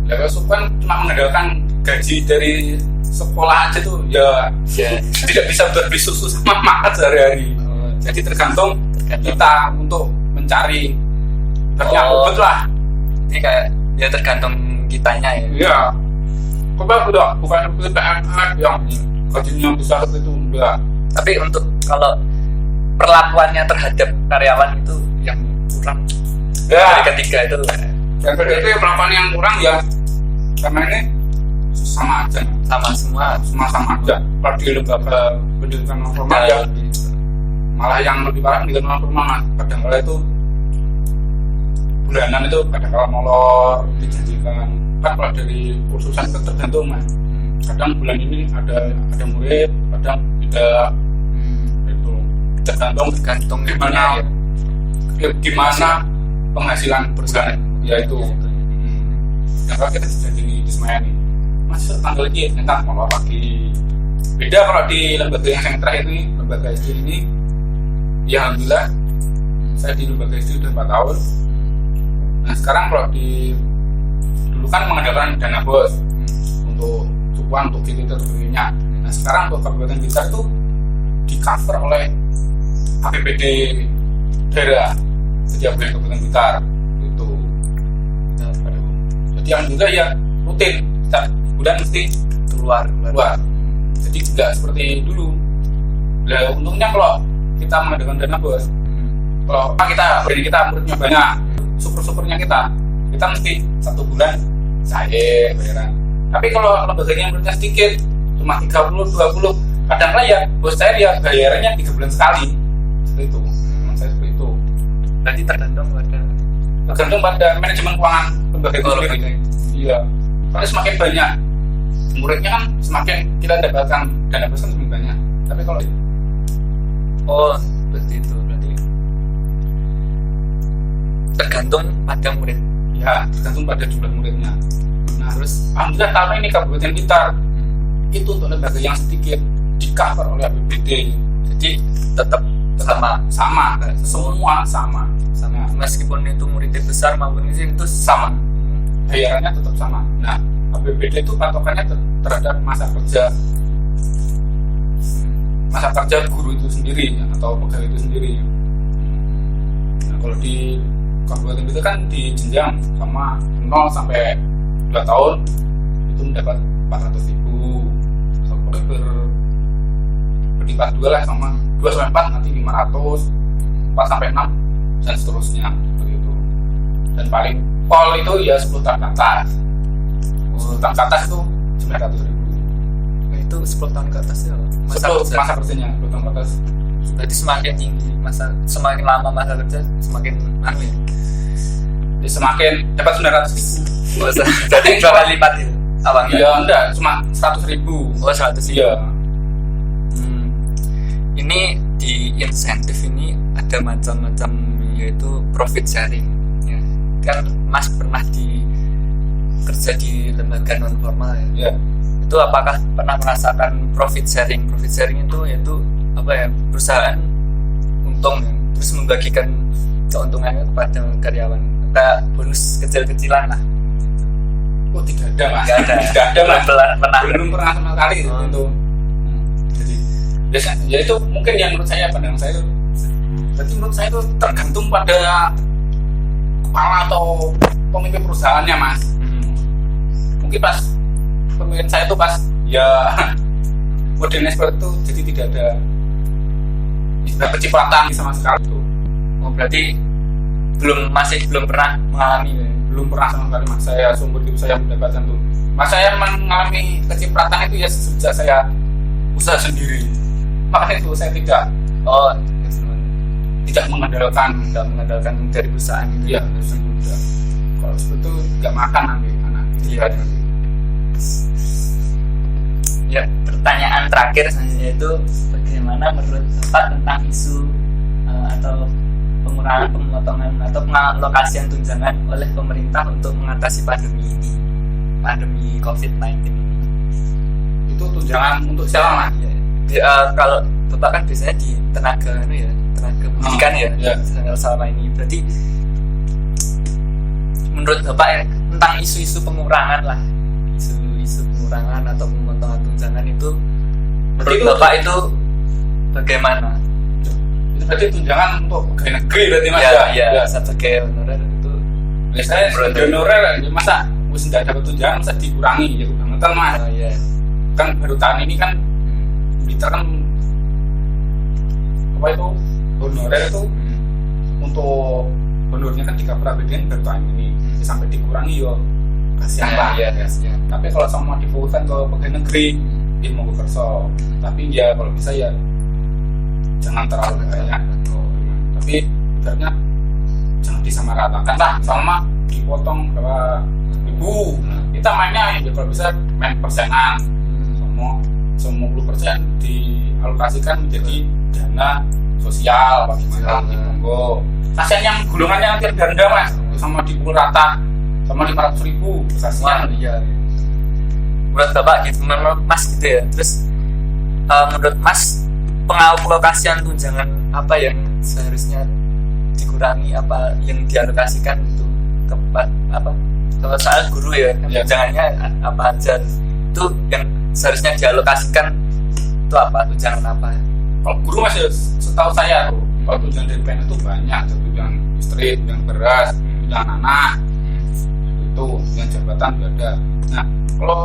S3: Kalau sukuan cuma mengandalkan gaji dari sekolah aja tuh ya tidak bisa berbeli susu sama makan sehari-hari. Jadi tergantung kita untuk mencari obat lah.
S1: Ini kayak ya tergantung kitanya ya.
S3: Iya. Coba bukan seperti PMR yang gajinya besar itu enggak.
S1: Tapi untuk kalau perlakuannya terhadap karyawan itu yang kurang.
S3: Ya.
S1: Dari ketiga itu.
S3: Yang kedua itu perlakuan yang kurang ya karena ini sama aja. Sama aja. Kalau di lembaga pendidikan non formal ya malah yang lebih parah pendidikan non formal. Kadang-kadang itu bulanan itu kadang-kadang molor dijanjikan. Kan kalau dari kursusan itu tergantung, Mas. Kadang bulan ini ada murid, kadang tidak. Itu tergantung gimana penghasilan perusahaan ya itu. Kalau kita janji di Semayani masih tanggal lagi tentang molor lagi. Beda kalau di lembaga yang terakhir ini, lembaga SD ini ya alhamdulillah saya di lembaga SD udah 4 tahun. Nah sekarang kalau dulu kan mengandalkan dana bos untuk cukup untuk gitu tertentunya. Nah sekarang untuk Kabupaten Blitar itu di cover oleh APBD daerah setiap Kabupaten Blitar itu. Jadi yang juga ya rutin setiap bulan mesti keluar. Jadi tidak seperti dulu. Nah, untungnya kalau kita mengadakan dana bos, kalau kita muridnya banyak, super-supernya kita mesti 1 bulan saya bayaran. Tapi kalau lembaganya muridnya sedikit, cuma 30, 20, kadang-kadang ya bos saya dia bayarannya 3 bulan sekali. Seperti itu. Saya seperti itu.
S1: Berarti tergantung
S3: pada manajemen keuangan lembaga itu sendiri. Iya. Karena semakin banyak muridnya kan semakin kita dapatkan dana bos kan semakin banyak. Tapi kalau
S1: berarti itu berarti tergantung pada murid.
S3: Ya, tergantung pada jumlah muridnya. Nah, terus alhamdulillah tahun ini Kabupaten Blitar itu untuk lembaga yang sedikit di cover oleh APBD.
S1: Jadi tetap sama.
S3: Semua sama.
S1: Meskipun itu muridnya besar maupun itu
S3: sama. Bayarannya tetap sama. Nah, APBD itu patokannya terhadap masa kerja guru itu sendiri atau pegawai itu sendiri. Nah, kalau di Kabupaten itu kan di jenjang sama 0 sampai 2 tahun itu mendapat 400.000. Kalau berlipat 2 lah sama 2 sampai 4 nanti 500, 4 sampai 6 dan seterusnya begitu. Dan paling pol itu ya 10 tahun ke atas. 10 tahun ke atas itu 900.000.
S1: Itu 10 tahun ke atas ya
S3: masa kerjanya 10 tahun ke atas.
S1: Berarti semakin tinggi semakin lama masa kerja semakin
S3: ya, semakin dapat 900.000.
S1: Jadi berapa lipat itu abangnya?
S3: Ya enggak, cuma 100.000.
S1: 100.000.
S3: Iya.
S1: Ini di insentif ini ada macam-macam, yaitu profit sharing ya. Kan Mas pernah kerja di lembaga non formal ya. Itu apakah pernah merasakan profit sharing? Profit sharing itu yaitu perusahaan untung ya, terus membagikan keuntungannya kepada karyawan, kayak bonus kecil-kecilan lah.
S3: Tidak ada mas.
S1: Tidak ada mas.
S3: Belum pernah sama sekali itu. Jadi biasanya ya itu mungkin yang menurut saya pandangan saya itu. Berarti menurut saya itu tergantung pada kepala atau pemimpin perusahaannya mas. Mungkin pas pemimpin saya itu pas ya modelnya seperti itu, jadi tidak ada kecipratan sama sekali itu.
S1: Berarti masih belum pernah mengalami ya?
S3: Belum pernah sama sekali mas. Saya seumur hidup saya mendapatkan itu. Mas saya mengalami kecipratan itu ya sejak saya usaha sendiri. Makanya itu saya tidak
S1: mengandalkan dari perusahaan gitu.
S3: Iya, sudah. Kalau seperti itu nggak makan nanti anak.
S1: Iya. Ya, pertanyaan terakhir selanjutnya itu bagaimana menurut Bapak tentang isu atau pengurangan pemotongan atau pengalokasian tunjangan oleh pemerintah untuk mengatasi pandemi COVID-19 ini?
S3: Itu tunjangan untuk siapa mas?
S1: Kalau Bapak kan biasanya di tenaga pendidikan ya. Selama ini berarti menurut Bapak ya tentang isu-isu pengurangan lah, isu pengurangan atau pemotongan tunjangan itu menurut Bapak itu bagaimana?
S3: Itu berarti tunjangan untuk pegawai negeri berarti mas
S1: ya. Sebagai honorer itu
S3: biasanya sebagai honorer masa tidak dapat tunjangan masa dikurangi ya banget mas. Kan baru tahun ini kan kita kan itu honorer itu untuk honornya kan 3 APBD baru tahun ini sampai dikurangi yo kasihan lah. Tapi kalau sama difokuskan ke pegawai negeri dia mau kerja, tapi ya kalau bisa ya jangan terlalu banyak. Tapi ibaratnya jangan disamaratakan lah, sama dipotong berapa ribu. Kita mainnya ya kalau bisa main persenan, semua 50% dialokasikan menjadi dana sosial bagaimana di Monggo. Kasihan yang golongannya nanti rendah mas, sama dipukul rata sama 500.000 kasihan.
S1: Iya. Menurut Bapak gitu, menurut Mas gitu ya. Terus menurut Mas pengalokasian tunjangan apa yang seharusnya dikurangi apa yang dialokasikan untuk apa kalau soal guru ya kan
S3: Ya.
S1: tunjangannya apa aja itu yang seharusnya dialokasikan itu apa tunjangan apa?
S3: Kalau guru masih setahu saya tuh, kalau tunjangan dari PNS itu banyak, ada tunjangan istri, tunjangan beras, tunjangan anak, itu tunjangan jabatan juga ada. Nah, kalau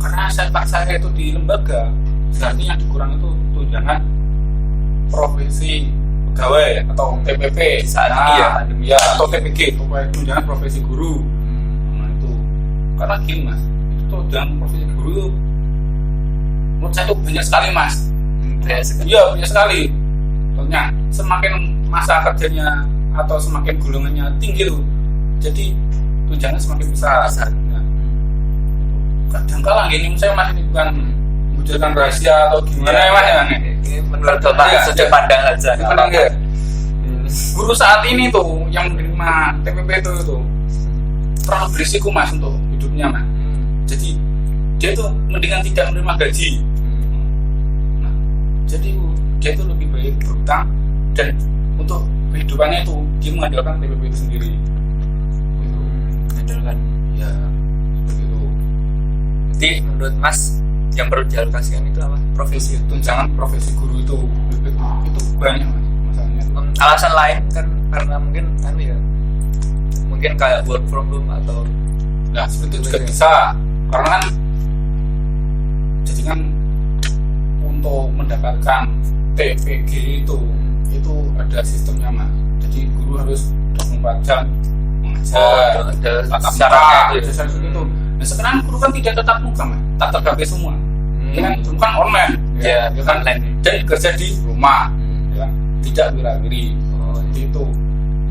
S3: karena saya itu di lembaga, berarti yang dikurang itu tunjangan profesi pegawai atau TPP
S1: Saat ini ya, pandemi.
S3: ya atau TPG, tunjangan profesi guru. Nah itu karena gini mas, itu tunjangan profesi guru itu menurut saya itu banyak sekali mas.
S1: Kayak sekarang.
S3: Iya banyak sekali. Contohnya semakin masa kerjanya atau semakin golongannya tinggi tuh, jadi tunjangan semakin besar. Nah, kadang-kala gini saya masih bukan mengucapkan rahasia atau gimana ya mas ya.
S1: Ini menurut bapak
S3: Iya,
S1: sudut
S3: iya.
S1: pandang aja. nggak
S3: Kadang
S1: apa-apa.
S3: ya. Guru saat ini tuh yang menerima TPP itu terlalu berisiko mas untuk hidupnya mas. Jadi dia tuh mendingan tidak menerima gaji. Nah, jadi dia tuh lebih baik berhutang dan untuk kehidupannya itu dia mengandalkan TPP itu sendiri.
S1: Adalah kan.
S3: Ya seperti itu.
S1: Jadi menurut Mas yang perlu dialokasikan itu apa? Profesi.
S3: Tunjangan profesi guru itu banyak mas masalahnya.
S1: Alasan lain kan karena mungkin mungkin kayak work from home atau
S3: Nah seperti itu juga bisa karena kan jadi kan untuk mendapatkan TPG itu ada sistemnya mas. Jadi guru harus 24 jam mengajar
S1: ada
S3: tatap
S1: syaratnya
S3: muka,
S1: itu.
S3: ada syarat itu. Nah sekarang guru kan tidak tatap muka mas, tatap HP semua. Ya kan, itu kan online,
S1: Ya,
S3: kan
S1: online.
S3: dan kerja di rumah, ya kan? Tidak wira-wiri.
S1: Oh,
S3: Itu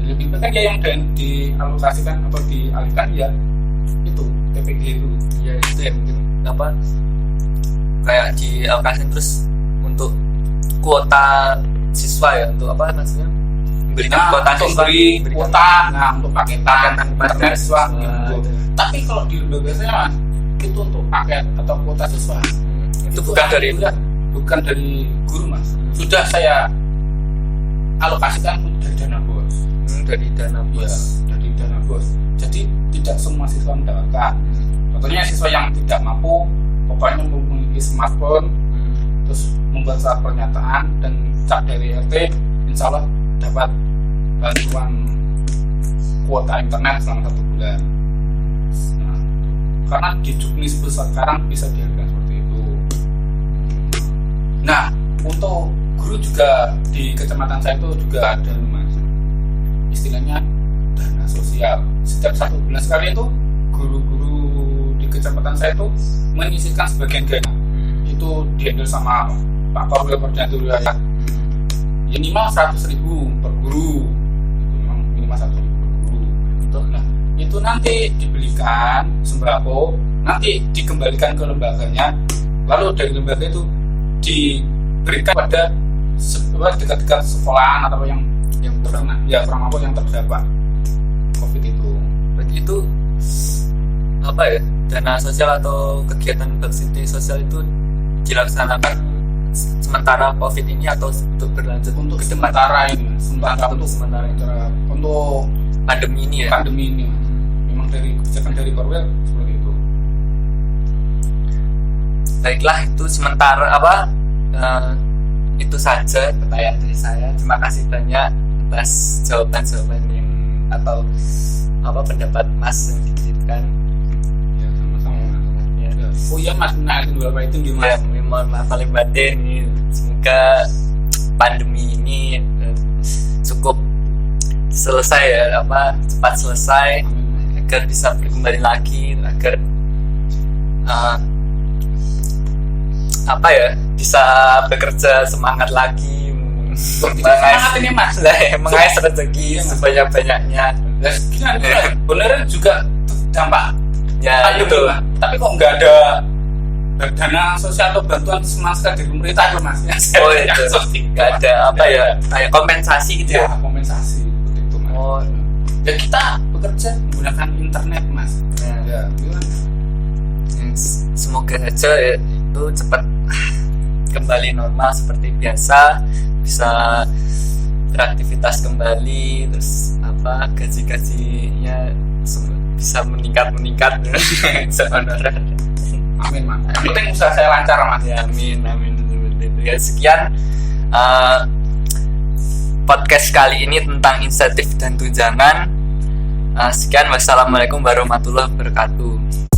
S3: lebih baik ya yang dialokasikan atau dialihkan ya itu TPG itu.
S1: ya itu ya mungkin apa kayak dialokasikan terus untuk kuota siswa ya untuk apa maksudnya memberikan kuota
S3: untuk
S1: siswa
S3: beri kuota, nah untuk paketan internet siswa.
S1: Wah,
S3: Gitu.
S1: itu.
S3: Tapi kalau di lembaga saya mas, itu untuk paket atau kuota siswa
S1: itu bukan dari
S3: sudah bukan dari guru mas, sudah saya alokasikan dari dana bos.
S1: dari dana
S3: Ya,
S1: bos.
S3: dari dana bos. Jadi tidak semua siswa mendapatkan. Contohnya siswa yang tidak mampu, pokoknya memiliki smartphone, terus membuat surat pernyataan dan cap dari RT, insya Allah dapat bantuan kuota internet selama 1 bulan. Nah, karena di Juknis sekarang bisa dihargai seperti itu. Nah, untuk guru juga di kecamatan saya itu juga ada mas, istilahnya dana sosial. Setiap 1 bulan sekali itu guru-guru di kecamatan saya itu menyisihkan sebagian dana. Itu dihandle sama Pak Korwil Perjantu Wilayah. Ya minimal 100.000 per guru. Itu memang minimal 100.000 per guru. Nah, itu nanti dibelikan sembako, nanti dikembalikan ke lembaganya, lalu dari lembaga itu diberikan pada dekat-dekat sekolahan atau yang kurang mampu yang terdampak COVID itu.
S1: Berarti itu apa ya dana sosial atau kegiatan bakti sosial itu dilaksanakan sementara COVID ini atau untuk berlanjut
S3: Untuk
S1: ke depan
S3: sementara ini, untuk
S1: sementara itu
S3: untuk
S1: pandemi ini ya.
S3: pandemi ini, memang dari kebijakan dari Korwil seperti itu.
S1: Baiklah itu sementara itu saja pertanyaan dari saya. Terima kasih banyak atas jawaban-jawaban yang atau apa pendapat Mas yang dititipkan.
S3: Ya sama-sama.
S1: Ya.
S3: Ya. Oh iya mas, mengenai dua itu
S1: Ya,
S3: gimana?
S1: mohon maaf paling batin. Semoga pandemi ini cukup selesai ya, cepat selesai agar bisa kembali lagi, agar bisa bekerja semangat lagi,
S3: Semangat ini mas.
S1: mengais rezeki
S3: Iya, Mas.
S1: sebanyak-banyaknya.
S3: Ya, beneran juga dampak
S1: Ya
S3: pandemi,
S1: itu.
S3: Mas. Tapi kok nggak ada dana sosial atau bantuan semangat dari pemerintah itu mas?
S1: Oh itu nggak ada kayak kompensasi gitu
S3: Ya,
S1: ya.
S3: kompensasi seperti itu mas.
S1: Oh.
S3: Ya kita bekerja menggunakan internet mas. Ya, gimana?
S1: Semoga saja ya, itu cepat kembali normal seperti biasa, bisa beraktivitas kembali, terus gaji-gajinya bisa meningkat sebenarnya.
S3: Amin mas. Yang penting usaha saya lancar mas.
S1: Ya, amin. Ya, sekian podcast kali ini tentang insentif dan tunjangan. Sekian, wassalamualaikum warahmatullahi wabarakatuh.